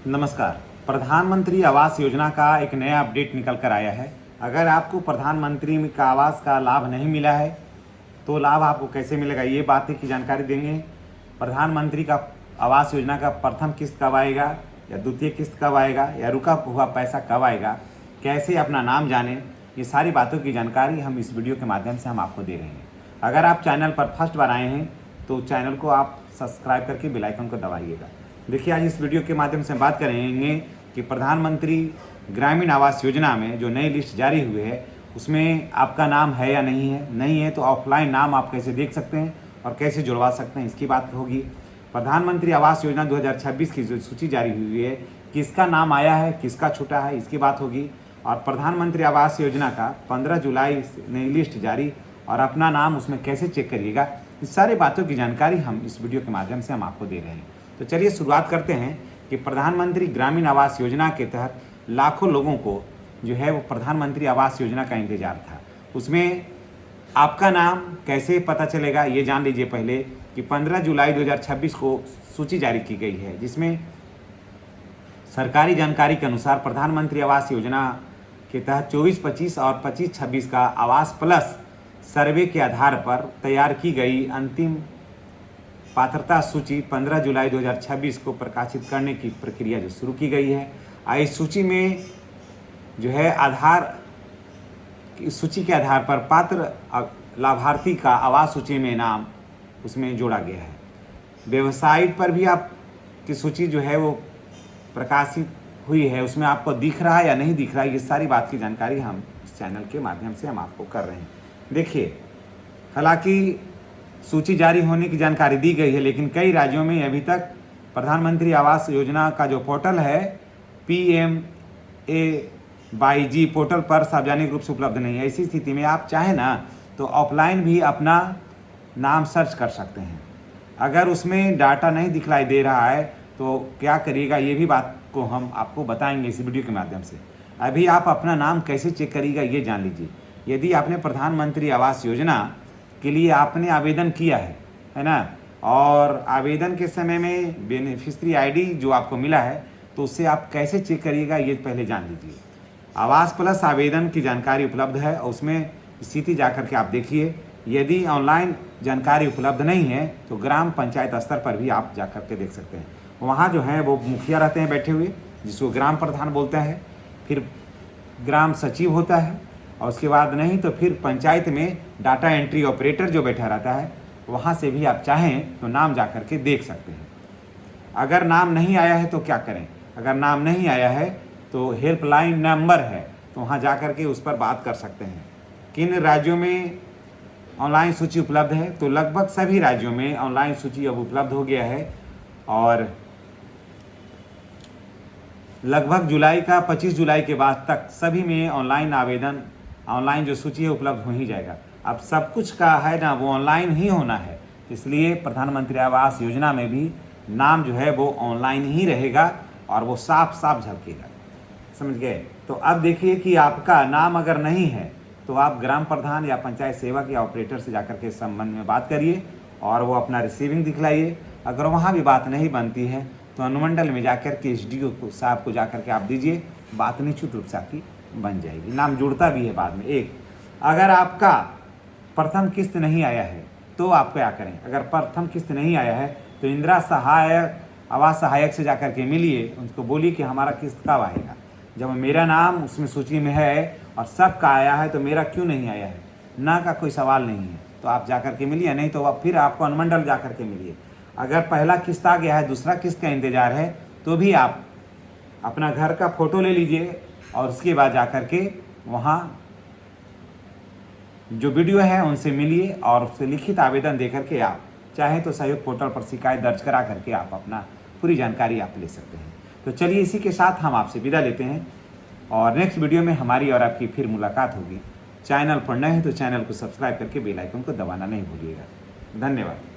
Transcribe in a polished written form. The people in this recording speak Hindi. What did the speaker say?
नमस्कार। प्रधानमंत्री आवास योजना का एक नया अपडेट निकल कर आया है। अगर आपको प्रधानमंत्री का आवास का लाभ नहीं मिला है तो लाभ आपको कैसे मिलेगा, ये बातें की जानकारी देंगे। प्रधानमंत्री का आवास योजना का प्रथम किस्त कब आएगा या द्वितीय किस्त कब आएगा या रुका हुआ पैसा कब आएगा, कैसे अपना नाम जाने, ये सारी बातों की जानकारी हम इस वीडियो के माध्यम से हम आपको दे रहे हैं। अगर आप चैनल पर फर्स्ट बार आए हैं तो चैनल को आप सब्सक्राइब करके बेल आइकन को दबाइएगा। देखिए, आज इस वीडियो के माध्यम से बात करेंगे कि प्रधानमंत्री ग्रामीण आवास योजना में जो नई लिस्ट जारी हुई है उसमें आपका नाम है या नहीं है तो ऑफलाइन नाम आप कैसे देख सकते हैं और कैसे जुड़वा सकते हैं, इसकी बात होगी। प्रधानमंत्री आवास योजना 2026 की जो सूची जारी हुई है, किसका नाम आया है, किसका छूटा है, इसकी बात होगी। और प्रधानमंत्री आवास योजना का 15 जुलाई नई लिस्ट जारी और अपना नाम उसमें कैसे चेक करिएगा, इस सारी बातों की जानकारी हम इस वीडियो के माध्यम से हम आपको दे रहे हैं। तो चलिए शुरुआत करते हैं कि प्रधानमंत्री ग्रामीण आवास योजना के तहत लाखों लोगों को जो है वो प्रधानमंत्री आवास योजना का इंतजार था। उसमें आपका नाम कैसे पता चलेगा, ये जान लीजिए पहले कि 15 जुलाई 2026 को सूची जारी की गई है, जिसमें सरकारी जानकारी के अनुसार प्रधानमंत्री आवास योजना के तहत 24-25 और 25-26 का आवास प्लस सर्वे के आधार पर तैयार की गई अंतिम पात्रता सूची 15 जुलाई 2026 को प्रकाशित करने की प्रक्रिया जो शुरू की गई है। इस सूची में जो है इस सूची के आधार पर पात्र लाभार्थी का आवास सूची में नाम उसमें जोड़ा गया है। वेबसाइट पर भी आपकी सूची जो है वो प्रकाशित हुई है, उसमें आपको दिख रहा है या नहीं दिख रहा है, ये सारी बात की जानकारी हम इस चैनल के माध्यम से हम आपको कर रहे हैं। देखिए, हालांकि सूची जारी होने की जानकारी दी गई है, लेकिन कई राज्यों में अभी तक प्रधानमंत्री आवास योजना का जो पोर्टल है PMAYG पोर्टल पर सार्वजनिक रूप से उपलब्ध नहीं है। ऐसी स्थिति में आप चाहें ना तो ऑफलाइन भी अपना नाम सर्च कर सकते हैं। अगर उसमें डाटा नहीं दिखलाई दे रहा है तो क्या करिएगा, ये भी बात को हम आपको बताएंगे इस वीडियो के माध्यम से। अभी आप अपना नाम कैसे चेक करिएगा ये जान लीजिए। यदि आपने प्रधानमंत्री आवास योजना के लिए आपने आवेदन किया है ना, और आवेदन के समय में बेनिफिशियरी आईडी जो आपको मिला है तो उससे आप कैसे चेक करिएगा ये पहले जान लीजिए। आवास प्लस आवेदन की जानकारी उपलब्ध है और उसमें स्थिति जाकर के आप देखिए। यदि ऑनलाइन जानकारी उपलब्ध नहीं है तो ग्राम पंचायत स्तर पर भी आप जाकर के देख सकते हैं। वहाँ जो है वो मुखिया रहते हैं बैठे हुए, जिसको ग्राम प्रधान बोलते हैं, फिर ग्राम सचिव होता है और उसके बाद नहीं तो फिर पंचायत में डाटा एंट्री ऑपरेटर जो बैठा रहता है, वहाँ से भी आप चाहें तो नाम जा कर के देख सकते हैं। अगर नाम नहीं आया है तो क्या करें, अगर नाम नहीं आया है तो हेल्पलाइन नंबर है तो वहाँ जा कर के उस पर बात कर सकते हैं। किन राज्यों में ऑनलाइन सूची उपलब्ध है, तो लगभग सभी राज्यों में ऑनलाइन सूची अब उपलब्ध हो गया है और लगभग जुलाई का 25 जुलाई के बाद तक सभी में ऑनलाइन जो सूची है उपलब्ध हो ही जाएगा। अब सब कुछ का है ना वो ऑनलाइन ही होना है, इसलिए प्रधानमंत्री आवास योजना में भी नाम जो है वो ऑनलाइन ही रहेगा और वो साफ साफ झलकेगा, समझ गए। तो अब देखिए कि आपका नाम अगर नहीं है तो आप ग्राम प्रधान या पंचायत सेवक या ऑपरेटर से जाकर के संबंध में बात करिए और वो अपना रिसीविंग दिखलाइए। अगर वहाँ भी बात नहीं बनती है तो अनुमंडल में जाकर के SDO को साहब को जाकर के आप दीजिए, बात निश्चित रूप से आपकी बन जाएगी, नाम जुड़ता भी है बाद में। एक, अगर आपका प्रथम किस्त नहीं आया है तो आप क्या करें, अगर प्रथम किस्त नहीं आया है तो इंदिरा सहायक आवास सहायक से जाकर के मिलिए, उनको बोलिए कि हमारा किस्त कब आएगा। जब मेरा नाम उसमें सूची में है और सबका आया है तो मेरा क्यों नहीं आया है, ना का कोई सवाल नहीं है, तो आप जाकर के मिलिए, नहीं तो फिर आपको अनुमंडल जाकर के मिलिए। अगर पहला किस्त आ गया है, दूसरा किस्त का इंतजार है, तो भी आप अपना घर का फोटो ले लीजिए और उसके बाद जाकर के वहाँ जो वीडियो है उनसे मिलिए और उससे लिखित आवेदन देकर के आप चाहें तो सहयोग पोर्टल पर शिकायत दर्ज करा करके आप अपना पूरी जानकारी आप ले सकते हैं। तो चलिए, इसी के साथ हम आपसे विदा लेते हैं और नेक्स्ट वीडियो में हमारी और आपकी फिर मुलाकात होगी। चैनल पर नए हैं तो चैनल को सब्सक्राइब करके बेल आइकन को दबाना नहीं भूलिएगा। धन्यवाद।